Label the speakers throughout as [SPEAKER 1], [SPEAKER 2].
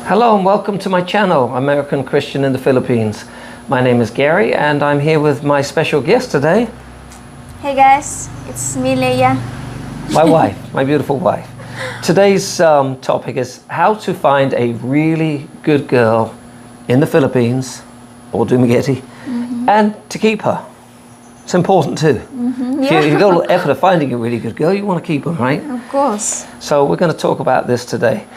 [SPEAKER 1] Hello and welcome to my channel, American Christian in the Philippines. My name is Gary and I'm here with my special guest today.
[SPEAKER 2] Hey guys, it's me, Leah.
[SPEAKER 1] My wife, my beautiful wife. Today's topic is how to find a really good girl in the Philippines or Dumaguete and to keep her. It's important too. If you go to the effort of finding a really good girl, you want to keep her, right?
[SPEAKER 2] Of course.
[SPEAKER 1] So we're going to talk about this today.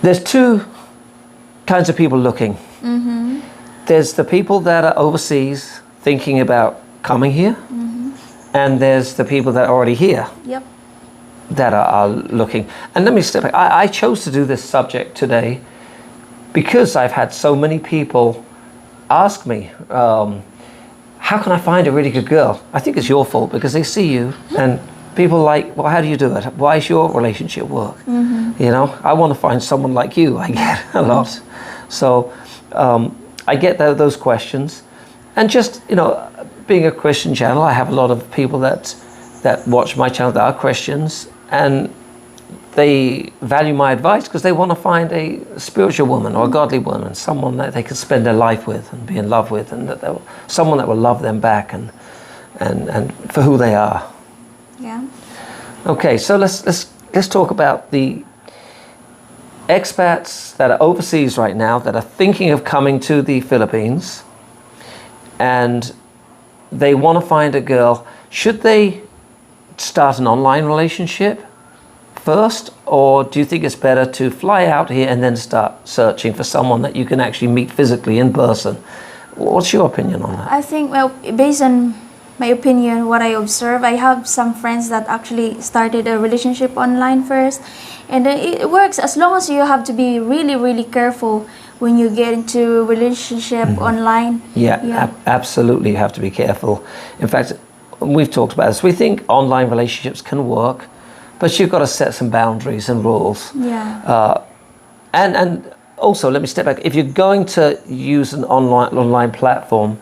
[SPEAKER 1] There's two kinds of people looking. There's the people that are overseas thinking about coming here, and there's the people that are already here
[SPEAKER 2] Yep.
[SPEAKER 1] that are looking. And let me step back. I chose to do this subject today because I've had so many people ask me, how can I find a really good girl? I think it's your fault because they see you and people are like, well, how do you do it? Why is your relationship work? You know, I want to find someone like you. I get a lot. So I get those questions. And just, you know, being a Christian channel, I have a lot of people that watch my channel that are Christians, and they value my advice because they want to find a spiritual woman or a godly woman, someone that they can spend their life with and be in love with, and someone that will love them back and for who they are.
[SPEAKER 2] Yeah.
[SPEAKER 1] Okay, so let's talk about the expats that are overseas right now that are thinking of coming to the Philippines, and they want to find a girl. Should they start an online relationship first, or do you think it's better to fly out here and then start searching for someone that you can actually meet physically in person? What's your opinion on that?
[SPEAKER 2] I think, well, based on my opinion, what I observe, I have some friends that actually started a relationship online first, and it works as long as you have to be really, really careful when you get into a relationship online.
[SPEAKER 1] Yeah. Absolutely, you have to be careful. In fact, we've talked about this. We think online relationships can work, but you've got to set some boundaries and rules.
[SPEAKER 2] Yeah.
[SPEAKER 1] And also, let me step back. If you're going to use an online platform,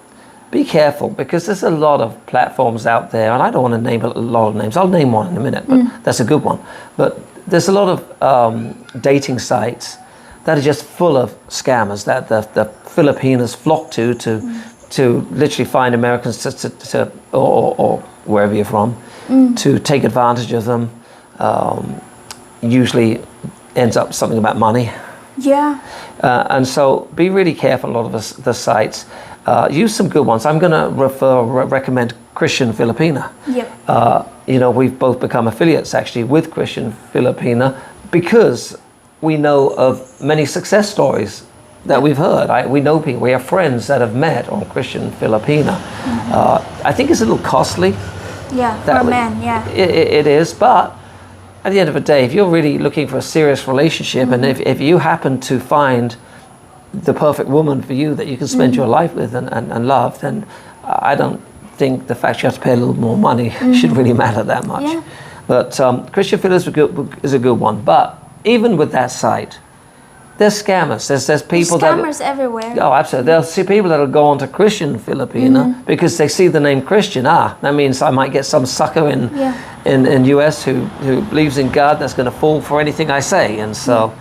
[SPEAKER 1] be careful, because there's a lot of platforms out there, and I don't want to name a lot of names. I'll name one in a minute, but that's a good one. But there's a lot of dating sites that are just full of scammers that the Filipinos flock to literally find Americans or wherever you're from, to take advantage of them. Usually ends up something about money.
[SPEAKER 2] Yeah.
[SPEAKER 1] And so be really careful. A lot of the sites. Use some good ones. I'm going to recommend Christian Filipina.
[SPEAKER 2] Yep.
[SPEAKER 1] You know, we've both become affiliates actually with Christian Filipina because we know of many success stories that we've heard. We know people, we have friends that have met on Christian Filipina. I think it's a little costly.
[SPEAKER 2] Yeah, for men, yeah.
[SPEAKER 1] It is, but at the end of the day, if you're really looking for a serious relationship, and if you happen to find the perfect woman for you that you can spend your life with and love, then I don't think the fact you have to pay a little more money should really matter that much.
[SPEAKER 2] Yeah.
[SPEAKER 1] But Christian Phil is a good one. But even with that site, there's scammers. There's people
[SPEAKER 2] scammers everywhere.
[SPEAKER 1] Oh, absolutely. They'll see people that'll go on to Christian Filipina because they see the name Christian. That means I might get some sucker in US who believes in God that's going to fall for anything I say. And so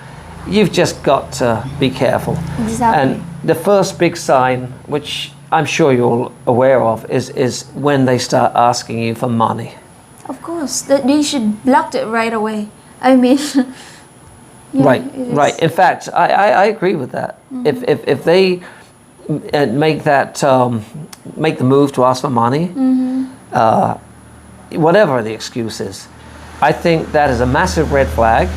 [SPEAKER 1] you've just got to be careful.
[SPEAKER 2] Exactly.
[SPEAKER 1] And the first big sign, which I'm sure you're all aware of, is when they start asking you for money.
[SPEAKER 2] Of course, they should block it right away. I mean, yeah,
[SPEAKER 1] right. In fact, I agree with that. If they make the move to ask for money, whatever the excuse is, I think that is a massive red flag.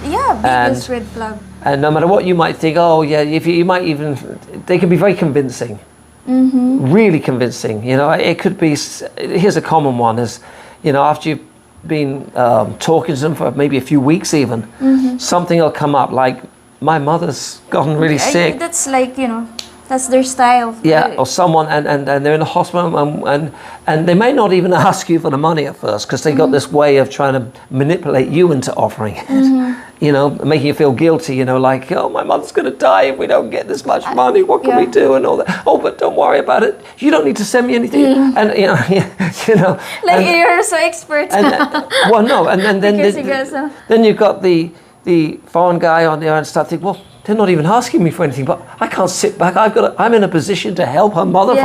[SPEAKER 2] Yeah, biggest red flag.
[SPEAKER 1] And no matter what you might think, if you might even, they can be very convincing, really convincing. You know, it could be. Here's a common one: is, you know, after you've been talking to them for maybe a few weeks, even something will come up like, my mother's gotten really sick.
[SPEAKER 2] That's like, you know, that's their style.
[SPEAKER 1] Yeah, or someone, and they're in the hospital, and they may not even ask you for the money at first because they got this way of trying to manipulate you into offering it. making you feel guilty, like, oh, my mother's going to die if we don't get this much money. What can we do? And all that. Oh, but don't worry about it. You don't need to send me anything. And,
[SPEAKER 2] Like, you're so expert.
[SPEAKER 1] Well, no. And then you've got the foreign guy on there and start thinking, well, they're not even asking me for anything, but I can't sit back. I'm in a position to help her mother.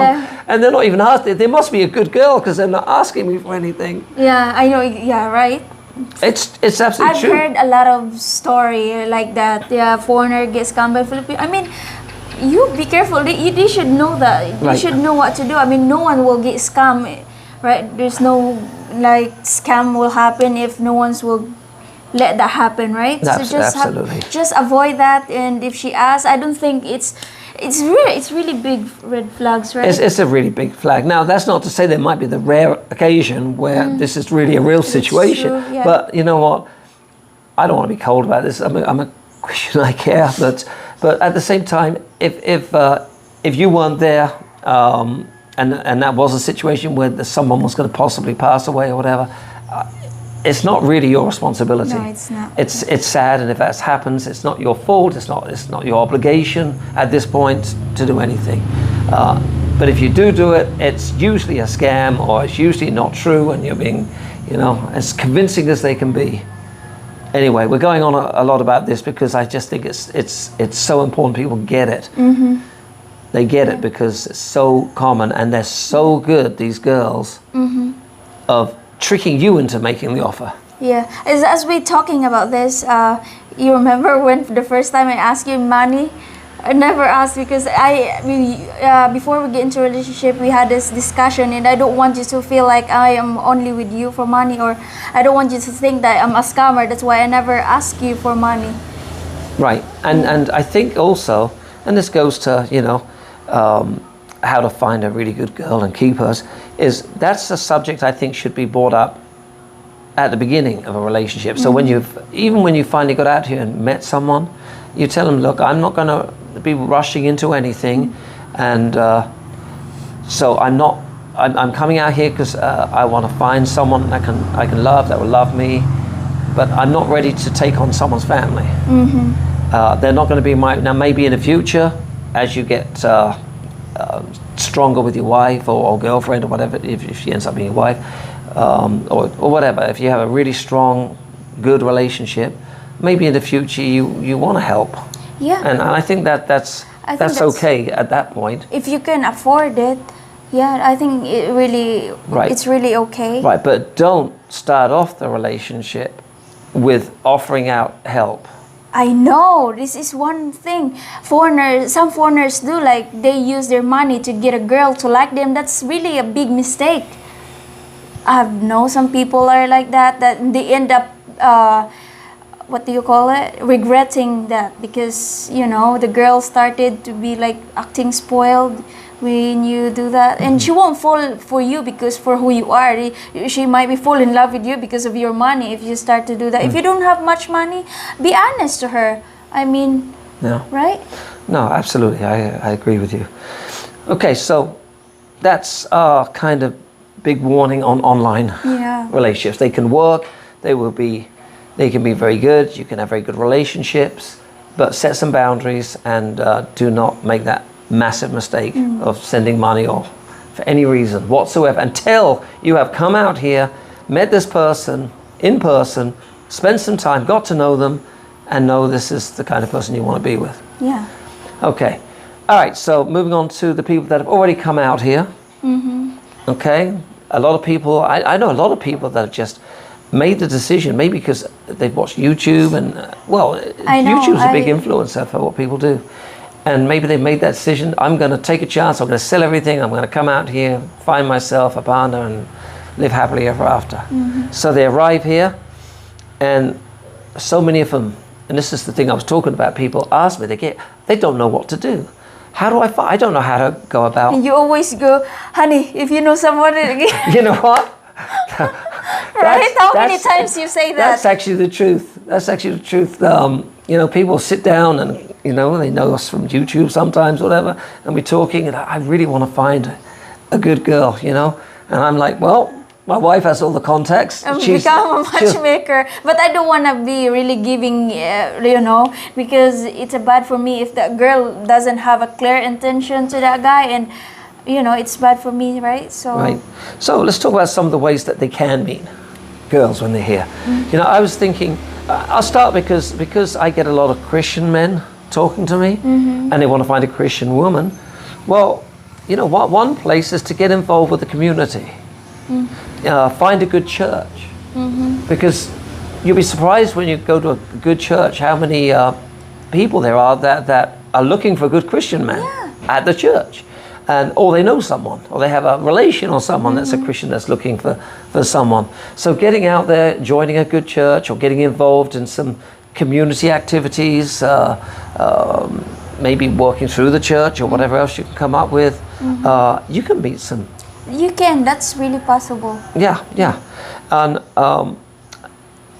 [SPEAKER 1] And they're not even asking. They must be a good girl because they're not asking me for anything.
[SPEAKER 2] Yeah, I know. Yeah, right.
[SPEAKER 1] It's absolutely true.
[SPEAKER 2] I've heard a lot of story like that. Yeah, foreigner gets scammed by Filipino. I mean, you be careful. They should know that. They should know what to do. I mean, no one will get scammed, right? There's no scam will happen if no one's will let that happen, right?
[SPEAKER 1] Absolutely.
[SPEAKER 2] Just avoid that. And if she asks, I don't think it's really big red flags, right?
[SPEAKER 1] It's a really big flag. Now, that's not to say there might be the rare occasion where this is really a real situation.
[SPEAKER 2] True, yeah.
[SPEAKER 1] But you know what? I don't want to be cold about this. I'm a Christian. I care, but at the same time, if you weren't there, and that was a situation where someone was going to possibly pass away or whatever. It's not really your responsibility.
[SPEAKER 2] No, it's not.
[SPEAKER 1] It's sad, and if that happens, it's not your fault. It's not your obligation at this point to do anything. But if you do it, it's usually a scam, or it's usually not true, and you're being, as convincing as they can be. Anyway, we're going on a lot about this because I just think it's so important people get it.
[SPEAKER 2] Mm-hmm.
[SPEAKER 1] They get it because it's so common, and they're so good, these girls, of tricking you into making the offer.
[SPEAKER 2] Yeah, as we're talking about this, you remember when the first time I asked you money? I never asked because before we get into a relationship, we had this discussion, and I don't want you to feel like I am only with you for money, or I don't want you to think that I'm a scammer. That's why I never ask you for money.
[SPEAKER 1] Right, and I think also, and this goes to how to find a really good girl and keep her, that's a subject I think should be brought up at the beginning of a relationship. So when you finally got out here and met someone, you tell them, look, I'm not going to be rushing into anything, and so I'm coming out here because I want to find someone I can love, that will love me, but I'm not ready to take on someone's family. They're not going to be now maybe in the future as you get stronger with your wife or girlfriend or whatever, if she ends up being your wife, or whatever, if you have a really strong, good relationship, maybe in the future you want to help.
[SPEAKER 2] Yeah.
[SPEAKER 1] And I think that's okay at that point.
[SPEAKER 2] If you can afford it, yeah, I think it's really okay.
[SPEAKER 1] Right, but don't start off the relationship with offering out help.
[SPEAKER 2] I know, this is one thing. Some foreigners do, like they use their money to get a girl to like them. That's really a big mistake. I know some people are like that they end up, what do you call it? Regretting that, because, the girl started to be like acting spoiled when you do that, and she won't fall for you because for who you are. She might be fall in love with you because of your money if you start to do that. If you don't have much money, be honest to her. I mean, right?
[SPEAKER 1] No, absolutely, I agree with you. Okay, so that's kind of big warning on online relationships. They can work, they can be very good, you can have very good relationships, but set some boundaries, and do not make that massive mistake of sending money or for any reason whatsoever until you have come out here, met this person in person, spent some time, got to know them, and know this is the kind of person you want to be with.
[SPEAKER 2] Yeah.
[SPEAKER 1] Okay. All right, so moving on to the people that have already come out here. Okay. A lot of people, I know a lot of people that have just made the decision, maybe because they've watched YouTube, and YouTube's a big influencer for what people do. And maybe they made that decision, I'm going to take a chance, I'm going to sell everything, I'm going to come out here, find myself a partner, and live happily ever after. So they arrive here, and so many of them, and this is the thing I was talking about, people ask me, they don't know what to do. How do I don't know how to go about.
[SPEAKER 2] You always go, honey, if you know someone.
[SPEAKER 1] You know what?
[SPEAKER 2] Right? How many times you say that?
[SPEAKER 1] That's actually the truth. People sit down and, they know us from YouTube sometimes, whatever, and we're talking, and I really want to find a good girl, and I'm like, well, My wife has all the contacts.
[SPEAKER 2] Become a matchmaker. But I don't want to be really giving, because it's bad for me if the girl doesn't have a clear intention to that guy, and it's bad for me, right?
[SPEAKER 1] Right. So let's talk about some of the ways that they can meet girls when they're here. I was thinking, I'll start because I get a lot of Christian men talking to me, and they want to find a Christian woman. Well, one place is to get involved with the community. Find a good church, because you'll be surprised when you go to a good church how many people there are that are looking for a good Christian man at the church, or they know someone, or they have a relation or someone that's a Christian that's looking for someone. So getting out there, joining a good church, or getting involved in some community activities, maybe working through the church or whatever else you can come up with, you can meet some.
[SPEAKER 2] You can. That's really possible.
[SPEAKER 1] Yeah. And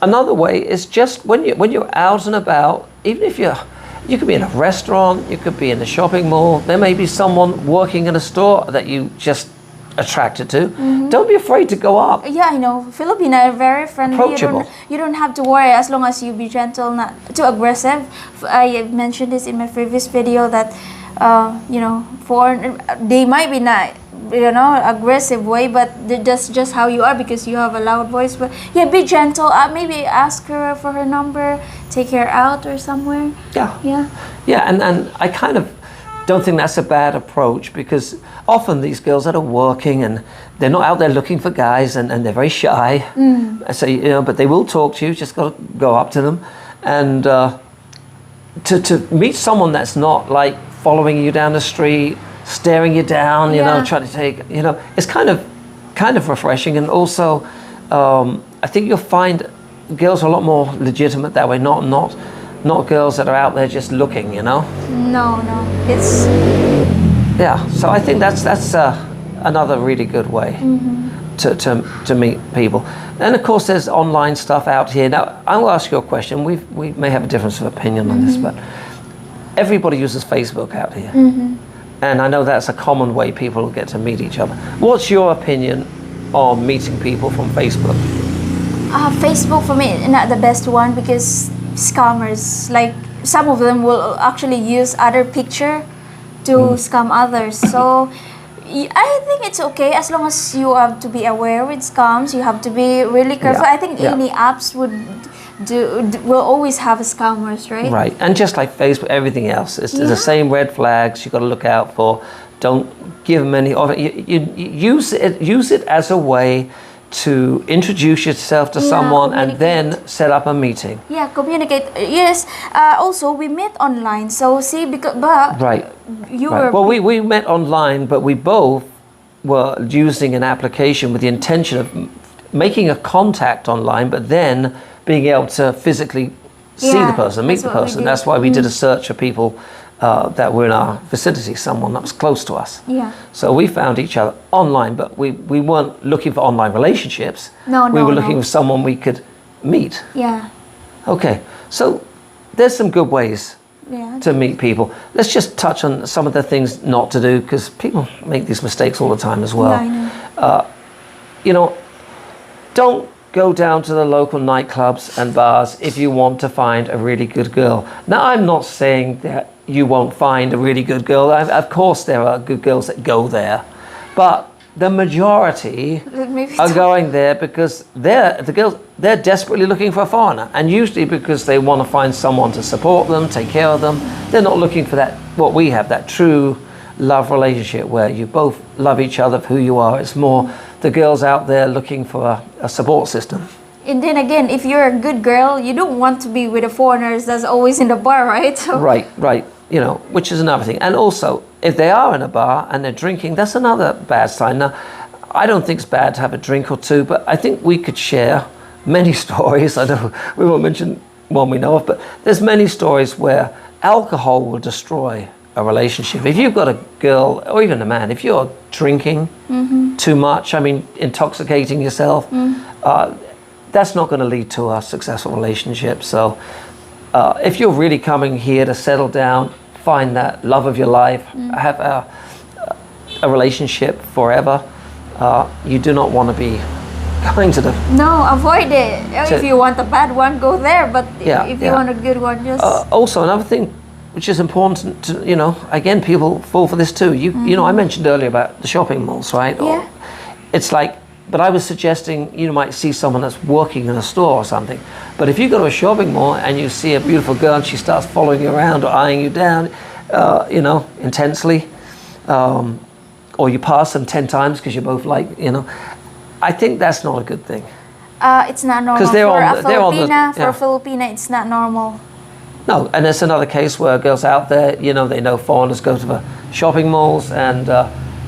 [SPEAKER 1] another way is just when you're out and about, even if you could be in a restaurant, you could be in a shopping mall, there may be someone working in a store that you just attracted to. Don't be afraid to go up.
[SPEAKER 2] Yeah, I know. Filipino are very friendly.
[SPEAKER 1] Approachable.
[SPEAKER 2] You don't have to worry as long as you be gentle, not too aggressive. I mentioned this in my previous video that, they might be not, aggressive way, but that's just how you are because you have a loud voice. But yeah, be gentle. Maybe ask her for her number, take her out or somewhere.
[SPEAKER 1] Yeah, and I kind of don't think that's a bad approach, because often these girls that are working and they're not out there looking for guys, and they're very shy. So but they will talk to you. Just got to go up to them, and to meet someone that's not like following you down the street, staring you down, trying to take, it's kind of refreshing. And also, I think you'll find girls are a lot more legitimate that way, not girls that are out there just looking,
[SPEAKER 2] No, it's...
[SPEAKER 1] Yeah, so I think that's another really good way to meet people. And of course, there's online stuff out here. Now, I will ask you a question. We may have a difference of opinion on this, but everybody uses Facebook out here. And I know that's a common way people get to meet each other. What's your opinion on meeting people from Facebook?
[SPEAKER 2] Facebook for me not the best one, because scammers, like some of them will actually use other picture to scam others. So I think it's okay as long as you have to be aware with scams. You have to be really careful. I think any apps will always have scammers, right?
[SPEAKER 1] Right, and just like Facebook, everything else, it's the same red flags you've got to look out for. Don't give them any. You use it as a way to introduce yourself to someone and then set up a meeting. Yeah,
[SPEAKER 2] communicate. Yes. Also, we met online. So see,
[SPEAKER 1] Well, we met online, but we both were using an application with the intention of making a contact online, but then being able to physically see the person, meet the person. That's why we did a search for people that were in our vicinity, someone that was close to us.
[SPEAKER 2] Yeah.
[SPEAKER 1] So we found each other online, but we weren't looking for online relationships. We were looking for someone we could meet.
[SPEAKER 2] Yeah.
[SPEAKER 1] Okay, so there's some good ways to meet people. Let's just touch on some of the things not to do, because people make these mistakes all the time as well.
[SPEAKER 2] Yeah,
[SPEAKER 1] I know. Don't go down to the local nightclubs and bars if you want to find a really good girl. Now, I'm not saying that you won't find a really good girl. Of course, there are good girls that go there, but the majority are going there because they're desperately looking for a foreigner, and usually because they want to find someone to support them, take care of them. They're not looking for what we have, that true love relationship where you both love each other for who you are. It's more the girls out there looking for a support system.
[SPEAKER 2] And then again, if you're a good girl, you don't want to be with the foreigners that's always in the bar, right? So.
[SPEAKER 1] Right. Which is another thing. And also, if they are in a bar and they're drinking, that's another bad sign. Now, I don't think it's bad to have a drink or two, but I think we could share many stories. I know we won't mention one we know of, but there's many stories where alcohol will destroy a relationship. If you've got a girl, or even a man, if you're drinking too much, intoxicating yourself, that's not going to lead to a successful relationship. So if you're really coming here to settle down, find that love of your life, have a relationship forever, you do not want to be going to them.
[SPEAKER 2] No, avoid it. If you want a bad one, go there. But if you want a good one, just...
[SPEAKER 1] Also, another thing which is important to, again, people fall for this too. You know, I mentioned earlier about the shopping malls, right?
[SPEAKER 2] Yeah.
[SPEAKER 1] It's like, but I was suggesting you might see someone that's working in a store or something. But if you go to a shopping mall and you see a beautiful girl and she starts following you around or eyeing you down, intensely, or you pass them 10 times because you're both like, I think that's not a good thing.
[SPEAKER 2] It's not normal. For a Filipina, it's not normal.
[SPEAKER 1] No, and there's another case where girls out there, they know foreigners go to the shopping malls, and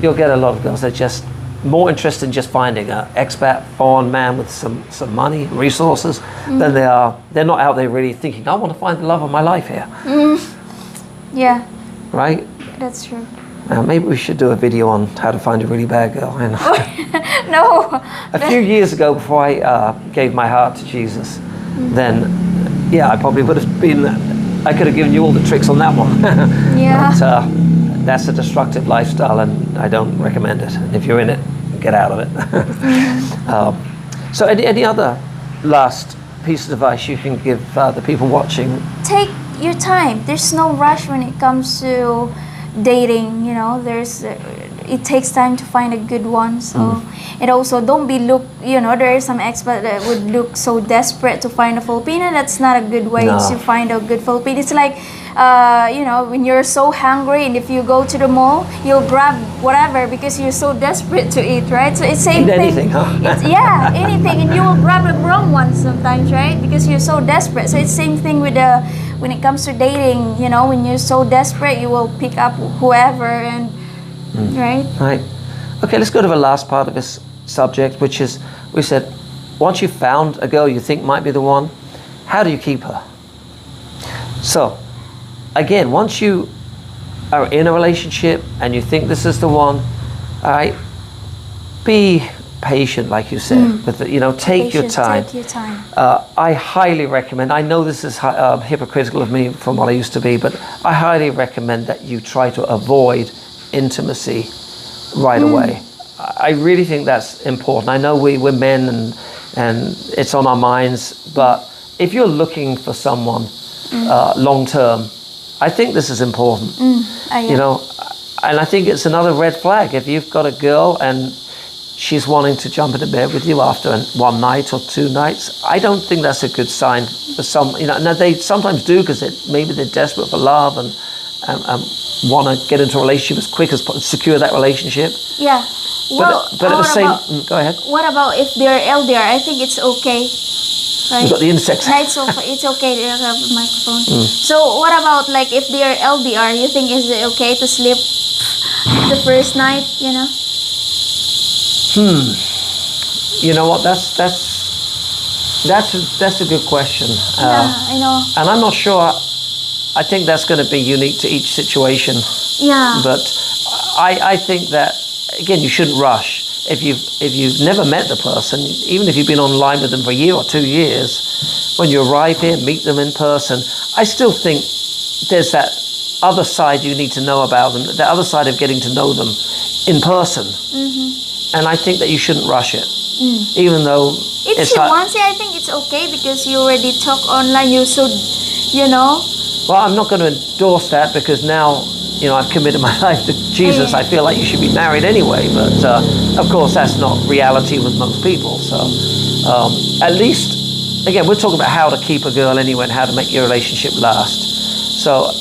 [SPEAKER 1] you'll get a lot of girls that are just more interested in just finding an expat foreign man with some money, resources, than they are. They're not out there really thinking, I want to find the love of my life here.
[SPEAKER 2] Yeah.
[SPEAKER 1] Right?
[SPEAKER 2] That's true.
[SPEAKER 1] Maybe we should do a video on how to find a really bad girl.
[SPEAKER 2] No.
[SPEAKER 1] A few years ago, before I gave my heart to Jesus, then, I probably would have been, I could have given you all the tricks on that one.
[SPEAKER 2] Yeah.
[SPEAKER 1] But that's a destructive lifestyle, and I don't recommend it. And if you're in it, get out of it. So any other last piece of advice you can give the people watching?
[SPEAKER 2] Take your time. There's no rush when it comes to dating. It takes time to find a good one. So and also don't be there are some expats that would look so desperate to find a Filipino. That's not a good way to find a good Filipino. It's like when you're so hungry, and if you go to the mall, you'll grab whatever because you're so desperate to eat, right? So it's same thing.
[SPEAKER 1] Anything, huh?
[SPEAKER 2] Anything, and you will grab the wrong one sometimes, right? Because you're so desperate. So it's same thing with when it comes to dating. When you're so desperate, you will pick up whoever, and right.
[SPEAKER 1] Okay, let's go to the last part of this subject, which is, we said, once you've found a girl you think might be the one, how do you keep her? So, again, once you are in a relationship and you think this is the one, all right, be patient, like you said, with it, take your time.
[SPEAKER 2] Take your time.
[SPEAKER 1] I highly recommend, I know this is hypocritical of me from what I used to be, but I highly recommend that you try to avoid intimacy right away. I really think that's important. I know we're men and it's on our minds, but if you're looking for someone long term, I think this is important. And I think it's another red flag if you've got a girl and she's wanting to jump into bed with you after one night or 2 nights. I don't think that's a good sign for some. Now they sometimes do because maybe they're desperate for love and want to get into a relationship as quick as secure that relationship.
[SPEAKER 2] Yeah.
[SPEAKER 1] But at the same, go ahead.
[SPEAKER 2] What about if they're LDR? I think it's okay. Right?
[SPEAKER 1] You've got the insects.
[SPEAKER 2] It's okay to have a microphone. So what about like if they're LDR? You think is it okay to sleep the first night?
[SPEAKER 1] You know what? That's a good question.
[SPEAKER 2] I know.
[SPEAKER 1] And I'm not sure. I think that's going to be unique to each situation.
[SPEAKER 2] Yeah.
[SPEAKER 1] But I think that again, you shouldn't rush. If you've never met the person, even if you've been online with them for a year or 2 years, when you arrive here, meet them in person, I still think there's that other side you need to know about them, the other side of getting to know them in person. And I think that you shouldn't rush it, even though
[SPEAKER 2] if she wants it, I think it's okay because you already talk online. You should,
[SPEAKER 1] Well, I'm not going to endorse that because now, I've committed my life to Jesus. I feel like you should be married anyway. But of course, that's not reality with most people. So at least, again, we're talking about how to keep a girl anyway and how to make your relationship last. So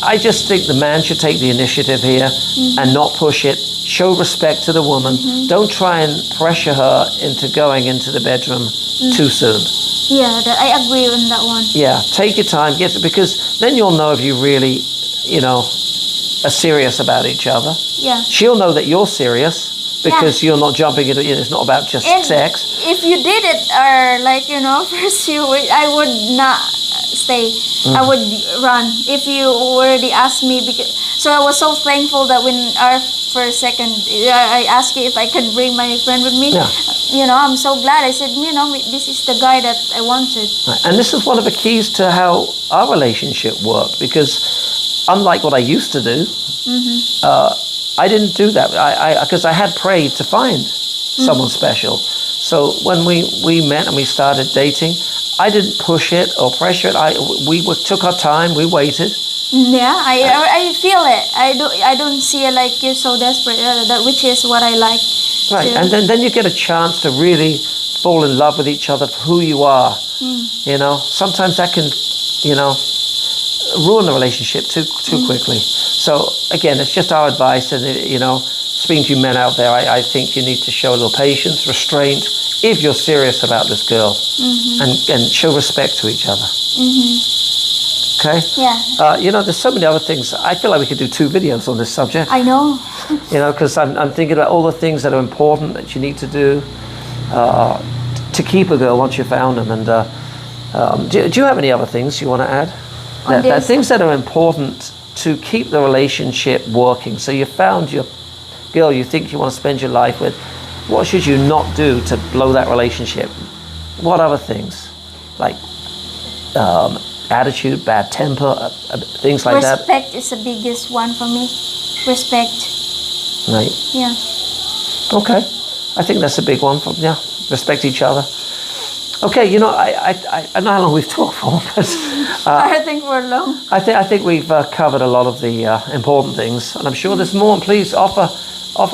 [SPEAKER 1] I just think the man should take the initiative here and not push it. Show respect to the woman. Don't try and pressure her into going into the bedroom too soon.
[SPEAKER 2] Yeah, I agree on that one.
[SPEAKER 1] Yeah, take your time, because then you'll know if you really, are serious about each other.
[SPEAKER 2] Yeah.
[SPEAKER 1] She'll know that you're serious because you're not jumping into it's not about just sex.
[SPEAKER 2] If you did it or first I would not stay. I would run if you already asked me so I was so thankful that when our first second I asked you if I could bring my friend with me.
[SPEAKER 1] Yeah.
[SPEAKER 2] I'm so glad. I said, this is the guy that I wanted.
[SPEAKER 1] And this is one of the keys to how our relationship worked, because unlike what I used to do, I didn't do that. Because I had prayed to find someone special. So when we met and we started dating, I didn't push it or pressure it. We took our time. We waited.
[SPEAKER 2] Yeah, I feel it. I don't see it like you're so desperate. That which is what I like.
[SPEAKER 1] Right,
[SPEAKER 2] too.
[SPEAKER 1] and then you get a chance to really fall in love with each other for who you are. You know, sometimes that can, you know, ruin the relationship too quickly. So again, it's just our advice, and you know, speaking to you men out there, I think you need to show a little patience, restraint, if you're serious about this girl, and show respect to each other. Okay?
[SPEAKER 2] Yeah.
[SPEAKER 1] You know, there's so many other things. I feel like we could do 2 videos on this subject.
[SPEAKER 2] I know.
[SPEAKER 1] You know, because I'm thinking about all the things that are important that you need to do to keep a girl once you found them. And do you have any other things you want to add? That things that are important to keep the relationship working. So you found your girl you think you want to spend your life with. What should you not do to blow that relationship? What other things? Like attitude, bad temper, things like that?
[SPEAKER 2] Respect is the biggest one for me. Respect.
[SPEAKER 1] Right.
[SPEAKER 2] Yeah.
[SPEAKER 1] Okay. I think that's a big one. Respect each other. Okay, you know, I don't know how long we've talked for, but
[SPEAKER 2] I think we're long.
[SPEAKER 1] I think we've covered a lot of the important things, and I'm sure there's more. And please offer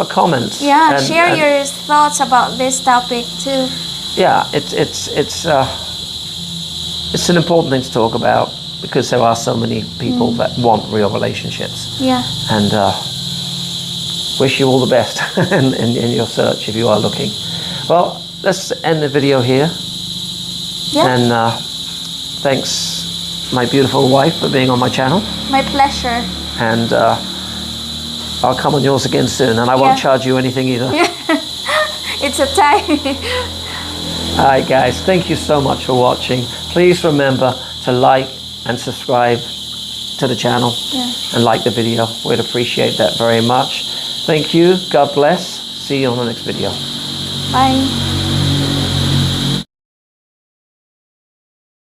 [SPEAKER 1] comments.
[SPEAKER 2] Yeah,
[SPEAKER 1] and
[SPEAKER 2] share your thoughts about this topic too.
[SPEAKER 1] Yeah, it's an important thing to talk about, because there are so many people that want real relationships.
[SPEAKER 2] Yeah.
[SPEAKER 1] And wish you all the best in your search if you are looking. Well, let's end the video here.
[SPEAKER 2] Yeah.
[SPEAKER 1] And thanks, my beautiful wife, for being on my channel.
[SPEAKER 2] My pleasure.
[SPEAKER 1] And I'll come on yours again soon, and I won't charge you anything either.
[SPEAKER 2] It's a tie.
[SPEAKER 1] All right, guys, thank you so much for watching. Please remember to like and subscribe to the channel and like the video. We'd appreciate that very much. Thank you. God bless. See you on the next video.
[SPEAKER 2] Bye.